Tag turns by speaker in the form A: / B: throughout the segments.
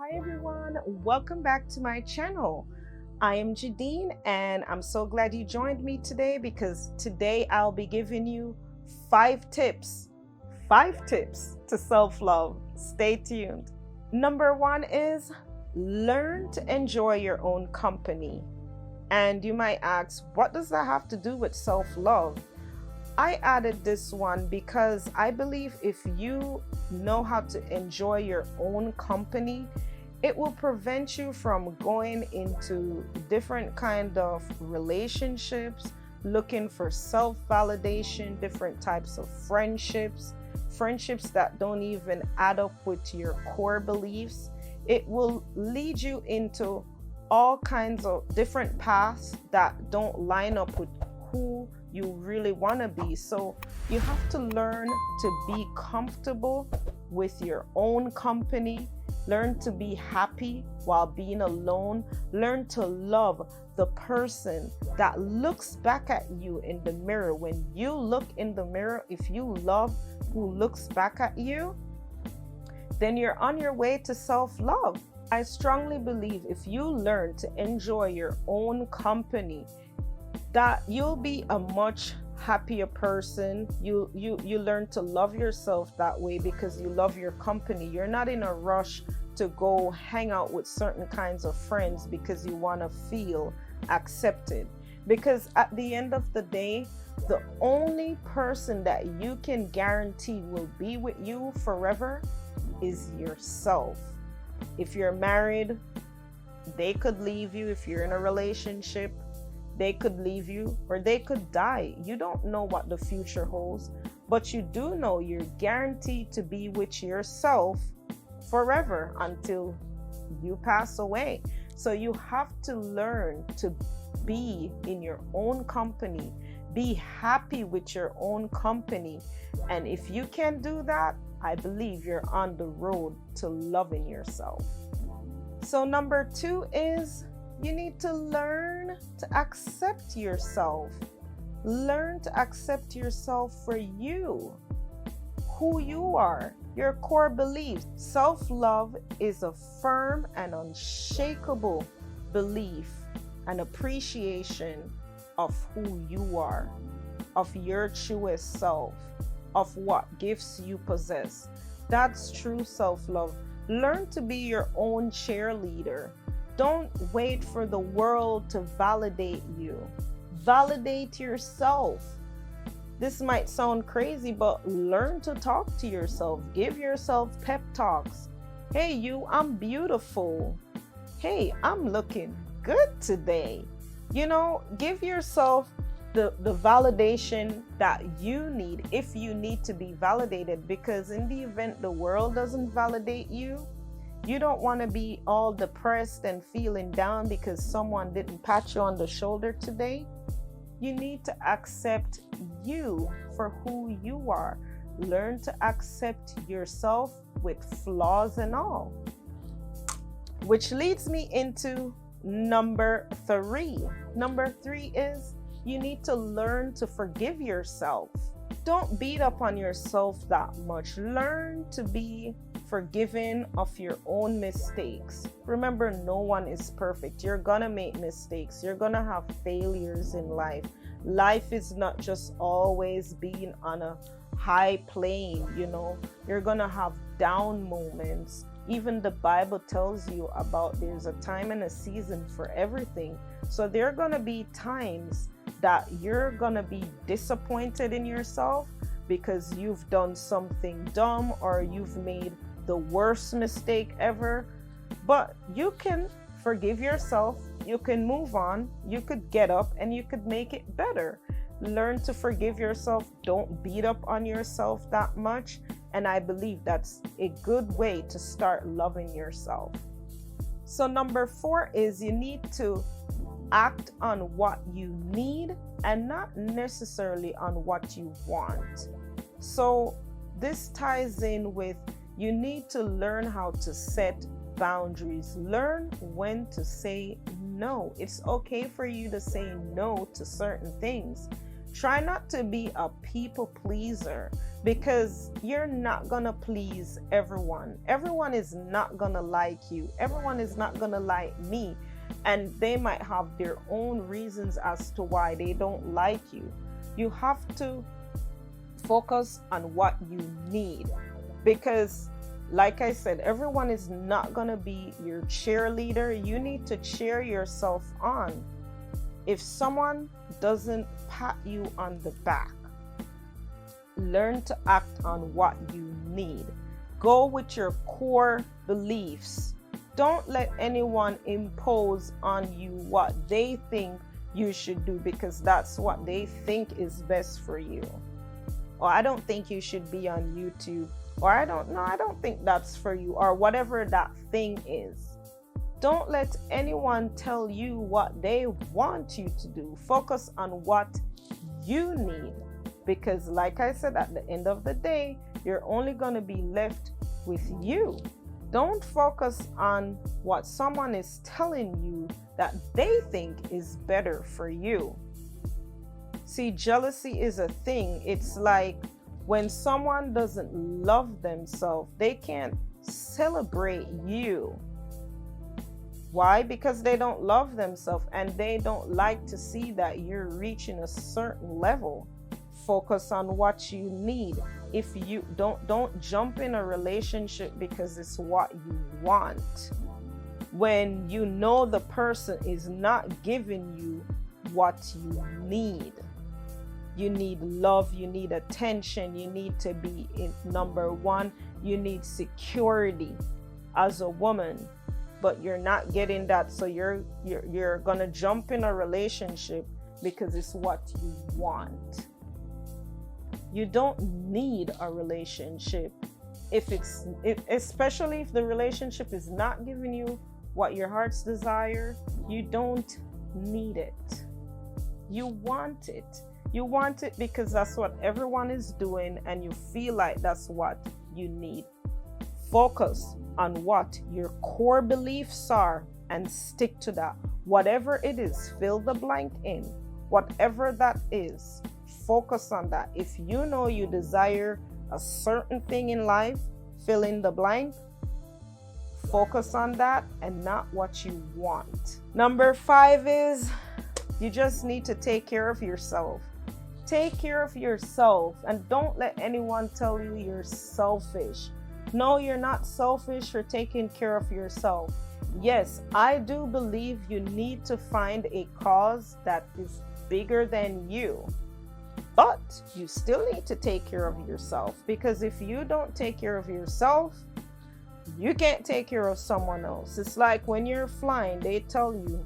A: Hi everyone, welcome back to my channel. I am Jadine and I'm so glad you joined me today because today I'll be giving you five tips to self-love. Stay tuned. Number one is learn to enjoy your own company. And you might ask, what does that have to do with self-love? I added this one because I believe if you know how to enjoy your own company, it will prevent you from going into different kind of relationships, looking for self-validation, different types of friendships that don't even add up with your core beliefs. It will lead you into all kinds of different paths that don't line up with who you really want to be. So you have to learn to be comfortable with your own company. Learn to be happy while being alone. Learn to love the person that looks back at you in the mirror. When you look in the mirror, if you love who looks back at you, then you're on your way to self-love. I strongly believe if you learn to enjoy your own company, that you'll be a much happier person. You learn to love yourself that way because you love your company. You're not in a rush to go hang out with certain kinds of friends because you want to feel accepted. Because at the end of the day, the only person that you can guarantee will be with you forever is yourself. If you're married, they could leave you. If you're in a relationship, they could leave you or they could die. You don't know what the future holds, but you do know you're guaranteed to be with yourself forever until you pass away. So you have to learn to be in your own company, be happy with your own company. And if you can do that, I believe you're on the road to loving yourself. So number two is you need to learn to accept yourself. Learn to accept yourself for you, who you are, your core beliefs. Self-love is a firm and unshakable belief and appreciation of who you are, of your truest self, of what gifts you possess. That's true self-love. Learn to be your own cheerleader. Don't wait for the world to validate you. Validate yourself. This might sound crazy, but learn to talk to yourself. Give yourself pep talks. Hey, you, I'm beautiful. Hey, I'm looking good today. Give yourself the validation that you need if you need to be validated, because in the event the world doesn't validate you, you don't want to be all depressed and feeling down because someone didn't pat you on the shoulder today. You need to accept you for who you are. Learn to accept yourself with flaws and all. Which leads me into number three. Number three is you need to learn to forgive yourself. Don't beat up on yourself that much. Learn to be forgiving of your own mistakes. Remember, no one is perfect. You're gonna make mistakes. You're gonna have failures in life. Life is not just always being on a high plane, You're gonna have down moments. Even the Bible tells you about there's a time and a season for everything. So there are gonna be times that you're gonna be disappointed in yourself because you've done something dumb or you've made the worst mistake ever. But you can forgive yourself, you can move on, you could get up and you could make it better. Learn to forgive yourself. Don't beat up on yourself that much. And I believe that's a good way to start loving yourself. So number four is you need to act on what you need and not necessarily on what you want. So this ties in with you need to learn how to set boundaries. Learn when to say no. It's okay for you to say no to certain things. Try not to be a people pleaser, because you're not gonna please everyone. Everyone is not gonna like you. Everyone is not gonna like me. And they might have their own reasons as to why they don't like you. You have to focus on what you need, because like I said, everyone is not going to be your cheerleader. You need to cheer yourself on. If someone doesn't pat you on the back, learn to act on what you need. Go with your core beliefs. Don't let anyone impose on you what they think you should do, because that's what they think is best for you. Or I don't think you should be on YouTube. Or I don't think that's for you, or whatever that thing is. Don't let anyone tell you what they want you to do. Focus on what you need, because like I said, at the end of the day, you're only going to be left with you. Don't focus on what someone is telling you that they think is better for you. See, jealousy is a thing. It's like when someone doesn't love themselves, they can't celebrate you. Why? Because they don't love themselves, and they don't like to see that you're reaching a certain level. Focus on what you need. If you don't jump in a relationship because it's what you want, when you know the person is not giving you what you need. You need love, you need attention, you need to be in number one, you need security as a woman, but you're not getting that, so you're gonna jump in a relationship because it's what you want. You don't need a relationship especially if the relationship is not giving you what your heart's desire. You don't need it. You want it. You want it because that's what everyone is doing, and you feel like that's what you need. Focus on what your core beliefs are and stick to that. Whatever it is, fill the blank in. Whatever that is, focus on that. If you know you desire a certain thing in life, fill in the blank. Focus on that and not what you want. Number 5 is you just need to take care of yourself. Take care of yourself, and don't let anyone tell you you're selfish. No, you're not selfish for taking care of yourself. Yes, I do believe you need to find a cause that is bigger than you, but you still need to take care of yourself, because if you don't take care of yourself, you can't take care of someone else. It's like when you're flying, they tell you,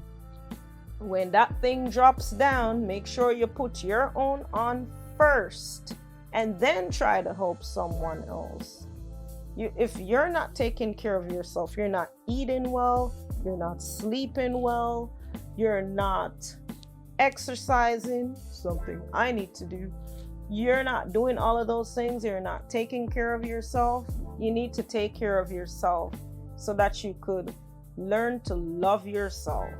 A: when that thing drops down, make sure you put your own on first and then try to help someone else. If you're not taking care of yourself, you're not eating well, you're not sleeping well, you're not exercising, something I need to do. You're not doing all of those things, you're not taking care of yourself. You need to take care of yourself so that you could learn to love yourself.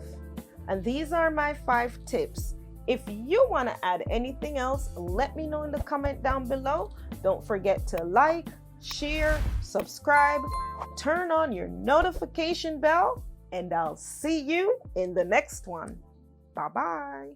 A: And these are my 5 tips. If you want to add anything else, let me know in the comment down below. Don't forget to like, share, subscribe, turn on your notification bell, and I'll see you in the next one. Bye-bye.